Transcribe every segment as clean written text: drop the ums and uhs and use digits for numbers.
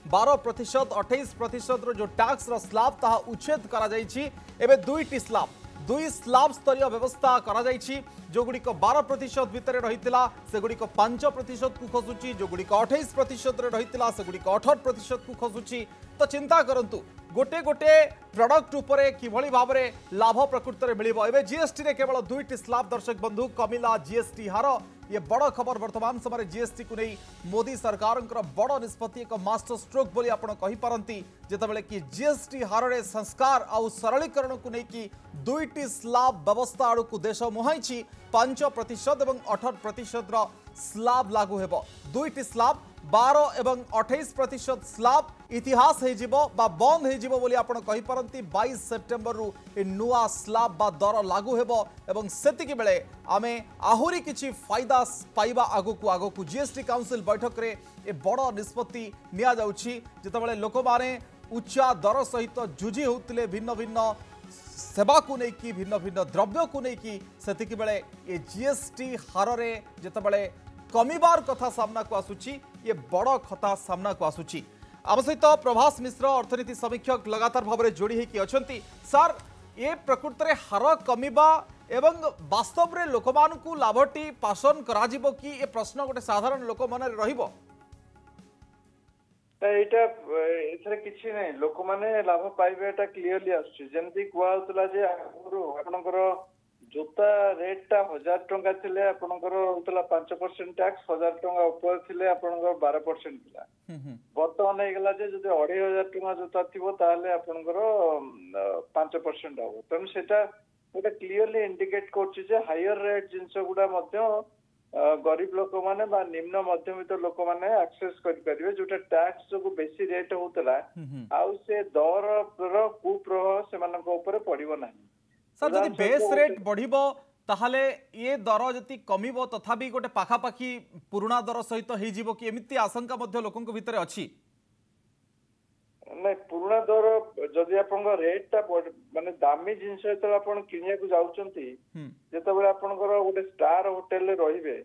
12% 28% जो tax slab ताहा उच्छेद करा जाइछि। एबे दुईटी स्लाब दुई स्लाब स्तरीय व्यवस्था करा जाइछि। जो गुड़िक 12% भितर रहितिला से गुड़िक 5% को खसुची। जो गुड़िक 28% रे रहितिला से गुड़िक 18% को खसुची। तो चिंता करंतु गोटे गोटे प्रोडक्ट उपरे किभली भाव में लाभ प्रकृत में मिलिबो। एबे जीएसटी रे केवल दुईटी स्लाब दर्शक बंधु कमिला जीएसटी हार। ये बड़ खबर वर्तमान समय जीएसटी को नहीं मोदी सरकार बड़ निष्पत्ति एक मास्टर स्ट्रोक बोली आपण कहि पारंती। जेतेबेले कि जीएसटी हार रे संस्कार आउ सरलीकरण को लेकिन दुईटी स्लाब व्यवस्था आड़ को देश मुहाई 5% और 18% स्लाब लागू हेबो। दुईटी स्लाब 12 और 28% स्लाब इतिहास बा बंद हो बोली आपण कहि पारंती। 22 सेप्टेम्बर रु नुआ स्लाब बा दर लागू हेबो एवं सेतिकी बेले आमे आहुरी किछि फायदा पाइबा आगो को जीएसटी काउंसिल बैठक रे ए बड़ निष्पत्ति निया जाउछि। जेतेबेले लोक माने उच्चा दर सहित जुझी होउतिले भिन्न भिन्न सेवा को लेकिन भिन्न भिन्न द्रव्य को लेकिन सेतिकी बेले ए जीएसटी हार रे जेतेबेले कमिबार कथा सामना को आसुची ये बड़ कथा सामना को आसुची। आम सहित प्रभास मिश्र अर्थनीति समीक्षक लगातार भाव में जोड़ी होती अच्छा। सार ये प्रकृत में हार कमिबा एवं वास्तव में लोक मानू लाभटी पासन करा जिवो कि ये प्रश्न गोटे साधारण लोक मन रहिबो। एटा एथरे किछि नै लोक माने लाभ पाइबे एटा क्लियरली आछी। जेमति कुआ होतला जे आपनकर जोता रेट टा 1000 टंका थिले आपनकर होतला 5% टैक्स 1000 टंका ऊपर थिले आपनकर 12% थिला। वर्तमान हे गेला जे जदि 2500 टंका जोता थिबो ताले आपनकर 5% हो। तन सेटा गोटे क्लियरली इंडिकेट करछि जे हायर रेट जिंस गुडा मध्ये गरीब लोक माने बा निम्न मध्यमित लोक माने एक्सेस करि परिबे। जोटा टैक्स जो बेसी रेट होतला आउ से दर रो कुप्रभाव सेमानक ऊपर पड़िबो नाही। सर जदि बेस रेट बढ़िबो ताहले ये दर जति कमिबो तथापि गोटे पाखापाखी पुराना दर सहित हो जिवो कि एमिति आशंका मध्य लोकंक भितर अछि। नै पुराना दर जदि आपन रेट ता माने दामी जिंस तो आपन किनिया को जाउचंती जेतबेले आपनकर गोटे स्टार होटल रे रहिबे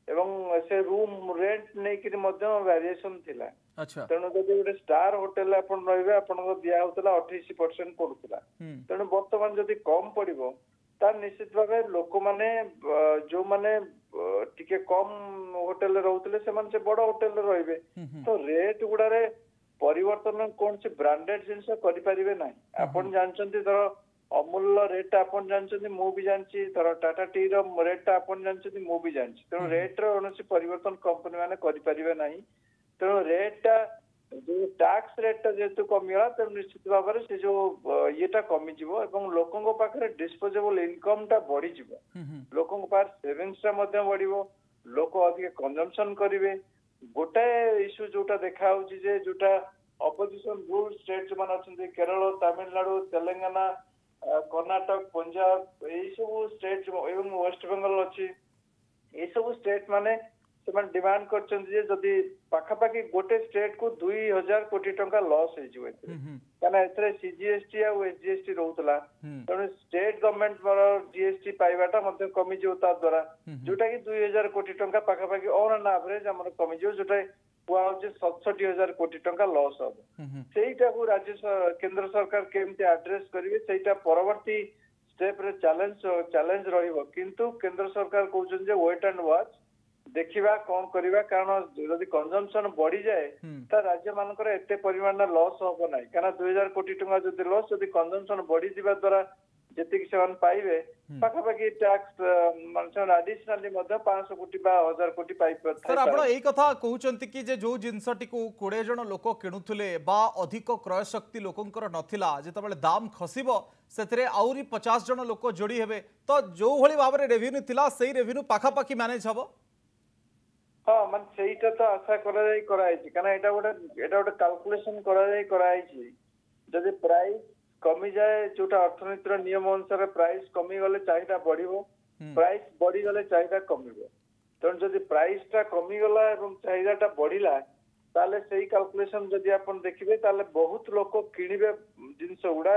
एवं से रूम रेंट नै कि मध्य वेरिएशन थिला। अच्छा तेणु जदि गोटे स्टार होटल आपन रहिबे आपन दिया होतला 28% पड़ुतला। तेणु वर्तमान जदि कम पड़िबो तार निश्चित भावे लोक माने जो माने टिके कम होटल रे रहउतले से माने से बड़ होटल रे रहिबे। तो रेट गुडारे परिवर्तन कौन से ब्रांडेड जिनस करि परिबे नाही। आपन जानचंती तर अमूल्य रेट आपन जानचंती मु भी जानची तर टाटा टी रो रेट आपन जानचंती मु भी जानची। तेणु रेट रो ओनसी परिवर्तन कंपनी माने करि परिबे नाही। तेणु रेट जो टैक्स रेट जेतु कमिला तेणु निश्चित भाव में से जो येटा कमी जीवो एवं लोकंक पाखरे डिस्पोजेबल इनकम टा बढ़ी जीवो। लोकंक पार सेविंग्स टा मध्य बढ़िबो। लोक अधिक कंजम्पशन करिवे। गोटे इश्यू जोटा देखा होची जे जोटा ऑपोजिशन रूल स्टेट मान अछंती केरल तमिलनाडु तेलंगाना कर्नाटक पंजाब एई सब स्टेट एवं वेस्ट बंगाल अछि। ए सब स्टेट माने सेमान डिमांड करछंती जे जदी पाखापाखी गोटे स्टेट को 2000 कोटी टंका लॉस हे जिवे काना एथरे सीजीएसटी आ एसजीएसटी रहउतला। तने स्टेट गवर्नमेंट पर जीएसटी पाइबाटा मध्ये कमी जोता द्वारा जोटा कि 2000 कोटी टंका पाखापाखी ऑन एन एवरेज हमर कमी जो जोटा हुआ जे 67000 कोटी टंका लॉस हो। सेटा को राज्य केंद्र सरकार केमते एड्रेस करिवे सेटा परवर्ती स्टेप रे चैलेंज रहिबो। किंतु केंद्र सरकार कहउछन जे वेट एंड वॉच देखिबा कौन करिबा कारण जदि कंजम्पशन बढ़ी जाए ता राज्य मानकर एते परिमाण लॉस होबो नाही। कारण 2000 कोटी टंका जदि लॉस जदि कंजम्पशन बढ़ी दिबा द्वारा जति कि सेवन पाइबे पाखापाखी टैक्स मानसन एडिशनली मध्ये 500 कोटी बा 1000 कोटी पाइ पर। सर आपण एई कथा कहउचंती कि जे जो जिंसटी को 20 जण लोक किणुथुले बा अधिक क्रय शक्ति लोकंकर नथिला जेतबेले दाम खसिबो सेतरे आउरी 50 जण लोक जोड़ी हेबे तो जो भली भाव रे रेवेन्यू थिला सेही रेवेन्यू पाखापाखी मैनेज हबो। हाँ मान सेटा तो आशा कराई कारण एटा गोटे कैलकुलेशन कराई जदि प्राइस कमी जाए जोटा अर्थनीतिर नियम अनुसार प्राइस कमी गले चाहिदा बढ़िबो प्राइस बढ़ी गले चाहिदा कमिबो। तेणु जदि प्राइस टा कमी गला एवं चाहिदाटा बढ़िला ताले सेही कैलकुलेशन जदि आपण देखिबे ताले बहुत लोक किनिबे जिंस गुडा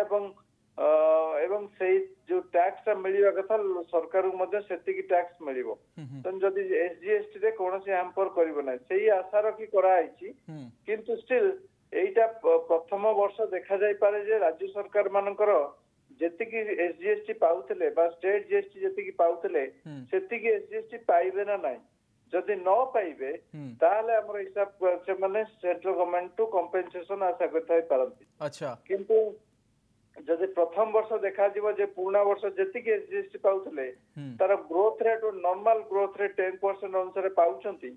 एवं से जो टैक्स टा मिलिबा कथा सरकार को मध्ये सेतिकी टैक्स मिलिबो। तन जदि एसजीएसटी रे कोनोसी हैम्पर करिवो नै सेही आशा रखी करा आइछि। किंतु स्टिल एई एटा प्रथम वर्ष देखा जाई पारे जे राज्य सरकार मानकर जेतिकी एसजीएसटी पाउतले बा स्टेट जीएसटी जेतिकी पाउतले सेतिकी एसजीएसटी पाइबे ना नाही जदि न पाइबे ताहले हमर हिसाब से माने सेंट्रल गवर्नमेंट टू कंपेंसेशन आशा करथाई पारंती। अच्छा किंतु जदि प्रथम वर्ष देखा जीव जे पुराना वर्ष जेतिकी एसजीएसटी पाउतले तार ग्रोथ रेट और नॉर्मल ग्रोथ रेट 10% अनुसार पाउचंती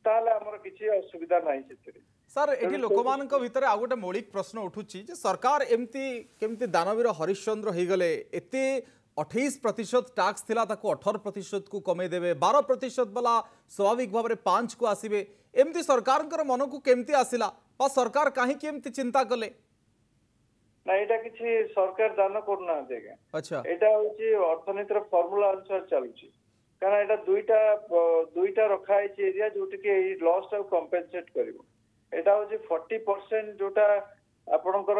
ताहले हमर किछि असुविधा नाही सेतरे। सर एठी लोकमानक भितर आ गोटे मौलिक प्रश्न उठुची जे सरकार एमती केमती दानवीर हरिश्चंद्र हो गले एते 28% टैक्स थिला ताको 18% को कमे देबे 12% वाला स्वाभाविक भाव में 5 को आसीबे एमती सरकार मन को केमती आसिला बा सरकार काहे केमती चिंता कले ना एटा किछि सरकार दान करना देगा। अच्छा एटा होची अर्थनीतिर फार्मूला अनुसार चलुची कारण एटा दुईटा रखा है एरिया जोटी के लॉस टाउ कंपेंसेट करिवो एटा होची 40% जोटा आपनकर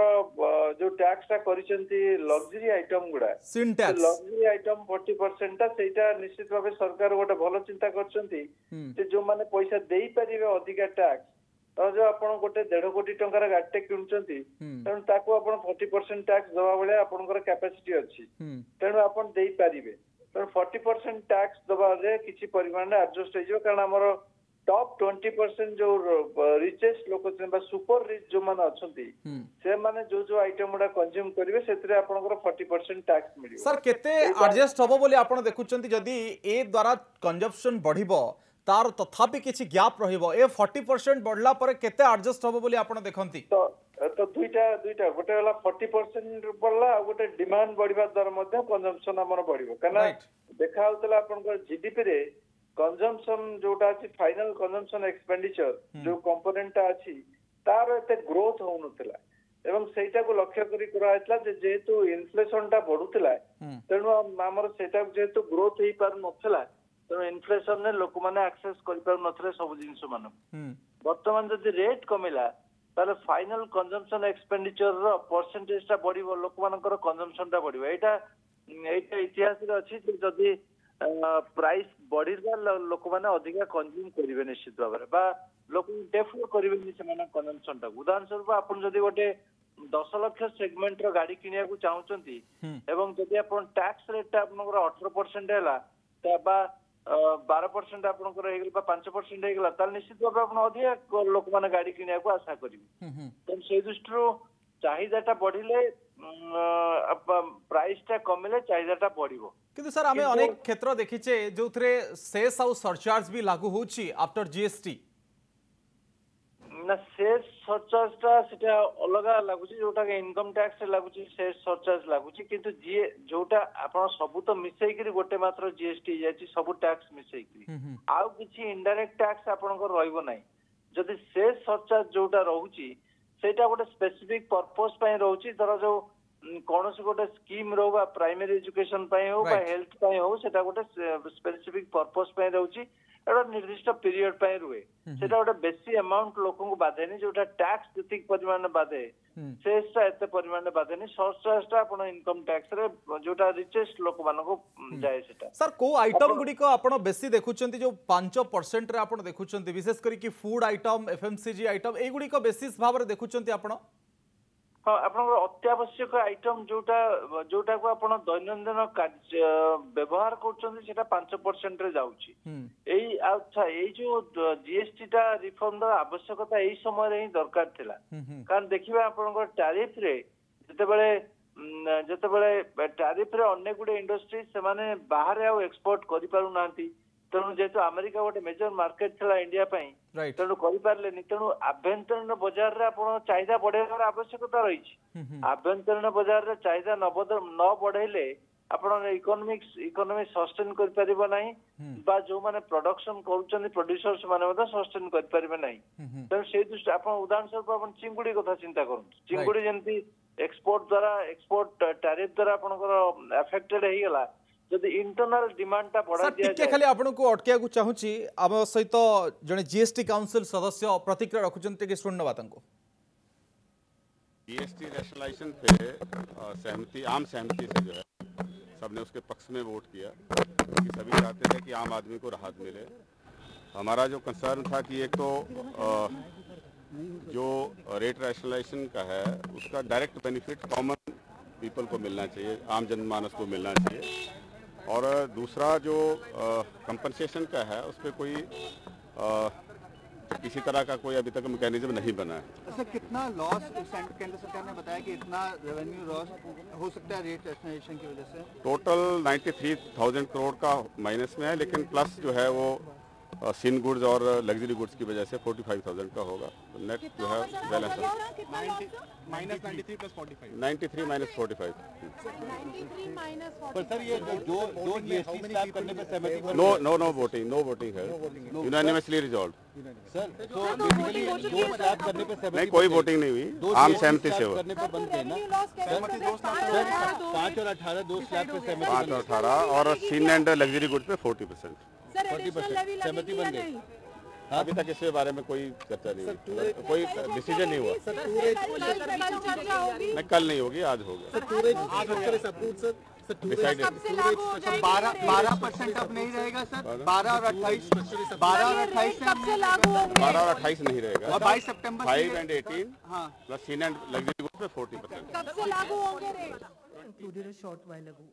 जो टैक्स टा करिसेंती लग्जरी आइटम गुडा सिन टैक्स लग्जरी आइटम 40% ता सेटा निश्चित भाबे सरकार गोटे भलो चिंता करचंती जे जो माने पैसा देई परिबे अधिका टैक्स तो जो आपण गोटे 1.5 कोटी टंकार गाडीटे किनुचंती तेणु ताको आपण 40% टैक्स दवा बेले आपनकर कैपेसिटी अछि तेणु आपण देई परिबे तेणु 40% टैक्स दवा रे किछि परिमाण रे एडजस्ट हो कारण हमर टॉप 20% जो रिचेस्ट लोक सुपर रिच जो माने अछंती से माने जो आइटम गुडा कंज्यूम करिवे सेतरे आपनकर 40% टैक्स मिलियो। सर केते एडजस्ट होबो बोली आपण देखुचंती जदी ए द्वारा कंजप्शन बढ़िबो तार तथापि किछि गैप रहिबो ए 40% बढ़ला परे केते एडजस्ट होबो बोली आपण देखंती तो दुईटा गोटे वाला 40% बढ़ला आ गोटे डिमांड बढ़िबा द्वारा मध्ये कंजम्पशन हमर बढ़िबो कना देखा होतला आपनकर जीडीपी रे कंजम्पशन जोटा अछि फाइनल कंजम्पशन एक्सपेंडिचर जो कंपोनेंट अछि तार एते ग्रोथ होउनथला एवं सेटा को लक्ष्य करी करा आइतला जे जेतु इन्फ्लेशन टा बढ़ुतला तेनु हमर सेटा जेतु ग्रोथ हेई पार नथला तेनु इन्फ्लेशन ने लोक माने एक्सेस करि पार नथले सब जिंस मान वर्तमान जदि रेट कमिला ताले फाइनल कंजम्पशन एक्सपेंडिचर रो परसेंटेज टा बढ़िबो लोक मानकर कंजम्पशन टा बढ़िबो एटा इतिहास रे अछि जे जदि प्राइस बढ़िला लोक माने अधिका कंज्यूम करिवे निश्चित भाव में बा लोक डेफर करिवे नि सेमान कंजम्पशन टा उदाहरण स्वरूप आपण जदि गोटे 10 लाख सेगमेंट रो गाड़ी किनिया को चाहउचंती एवं जदि आपण टैक्स रेट टा आपनकर 18% हैला तबा 12% आपनकर हेगल बा 5% हेगला ताल निश्चित भाव आपण अधिका लोक माने गाड़ी किनिया को आशा करिवे त से दृष्टिरो चाहिदाटा बढ़िले प्राइस टा कमिले चाहिदाटा बढ़िबो किंतु सर आमे अनेक क्षेत्र देखिचे जो थरे सेस आउ सरचार्ज भी लागू होची आफ्टर जीएसटी ना सेस सरचार्ज टा सेटा अलगा लागुची जोटा के इनकम टैक्स से लागुची सेस सरचार्ज लागुची किंतु जी जोटा आपण सब तो मिसई करी गोटे मात्र जीएसटी जाची सब टैक्स मिसई करी आउ किछि इनडायरेक्ट टैक्स आपण को रहइबो नै जदि सेस सरचार्ज जोटा रहउची सेटा गोटे स्पेसिफिक पर्पस पय रहउची धर जो कौन से गोटे स्कीम रो बा प्राइमरी एजुकेशन पय हो बा हेल्थ पय हो सेटा गोटे स्पेसिफिक पर्पस पय रहउची एटा निर्दिष्ट पीरियड पय रुए सेटा गोटे बेसी अमाउंट लोकन को बाधेनी जोटा टैक्स जतिक परिमाण में बाधे सेसटा एते परिमाण में बाधेनी सरचार्जटा आपण इनकम टैक्स रे जोटा रिचेस्ट लोक मान को जाय सेटा। सर को आइटम गुडी को आपण बेसी देखुचंती जो 5% रे आपण देखुचंती विशेष करी कि फूड आइटम एफएमसीजी आइटम ए गुडी को बेसिस भाव रे देखुचंती आपण हाँ आपन अत्यावश्यक आइटम जोटा को आपण दैनंदिन व्यवहार करछंती सेटा 5% रे जाउची एई अच्छा एई जो जीएसटी टा रिफॉर्म दा आवश्यकता एई समय रे ही दरकार थिला कारण देखिबा आपण टैरिफ रे जतेबेले टैरिफ रे अनेक गुडे इंडस्ट्री से माने बाहर आ एक्सपोर्ट करि पारु नांती तेणु जेहेतु अमेरिका गोटे मेजर मार्केट था इंडिया तेणु करें तेणु आभ्यंतरीण बजार रे आपण चाहिदा बढ़ेबार आवश्यकता रही आभ्यंतरीण बजार रे चाहिदा न बढ़ेले आपण इकोनॉमी सस्टेन कर परिबो नाही बा जो माने प्रोडक्शन करूचन प्रोड्यूसर्स माने मते सस्टेन कर परिबे नाही तेणु से दृष्टि आपण उदाहरण स्वरूप आपण चिंगुडी कथा चिंता करू चिंगुडी जेंती एक्सपोर्ट टैरिफ द्वारा आपनकर अफेक्टेड हे गेला जदि इंटरनल डिमांड टा बढ़ा दिया जाय खाली आपन को अटकिया को चाहूची आम सहित जने जीएसटी काउंसिल सदस्य प्रतिक्रिया रखुचंते कि सुनना बातन को जीएसटी रैशनलाइजेशन पे आम सहमति से जो है सबने उसके पक्ष में वोट किया कि सभी चाहते थे कि आम आदमी को राहत मिले। हमारा जो कंसर्न था कि एक तो जो रेट रैशनलाइजेशन का है उसका डायरेक्ट बेनिफिट कॉमन पीपल को मिलना चाहिए, आम जनमानस को मिलना चाहिए। और दूसरा जो कंपनसेशन का है उस पर कोई किसी तरह का कोई अभी तक मैकेनिज्म नहीं बना है। सर कितना लॉस केंद्र सरकार ने बताया कि इतना रेवेन्यू लॉस हो सकता है रेट रैशनलाइजेशन की वजह से? टोटल 93,000 करोड़ का माइनस में है, लेकिन प्लस जो है वो सिन गुड्स और लग्जरी गुड्स की वजह से 45,000 का होगा। तो नेट जो है बैलेंस माइनस 93 प्लस 45 93 माइनस 45। पर सर ये जो जीएसटी स्लैब करने पे सहमति नो वोटिंग है, यूनानिमसली रिजॉल्व। सर तो बेसिकली जो स्लैब करने पे सहमति नहीं, कोई वोटिंग नहीं हुई, आम सहमति से हुआ। करने पे बंद गए ना सहमति 5 और 18 दो स्लैब पे सहमति 5 और 18 और सिन एंड लग्जरी गुड्स पे 40%। 40% सहमति बन गई। अभी तक इसके बारे में कोई चर्चा नहीं हुई, कोई डिसीजन नहीं हुआ। नहीं, कल नहीं होगी, आज होगा। 12% अब नहीं रहेगा सर, 12 और 28 से 12 और 28 नहीं रहेगा। 22 सितंबर 5 and 18 हाँ plus sin and luxury goods पे 40%। कब से लागू होंगे rate? included a short while ago.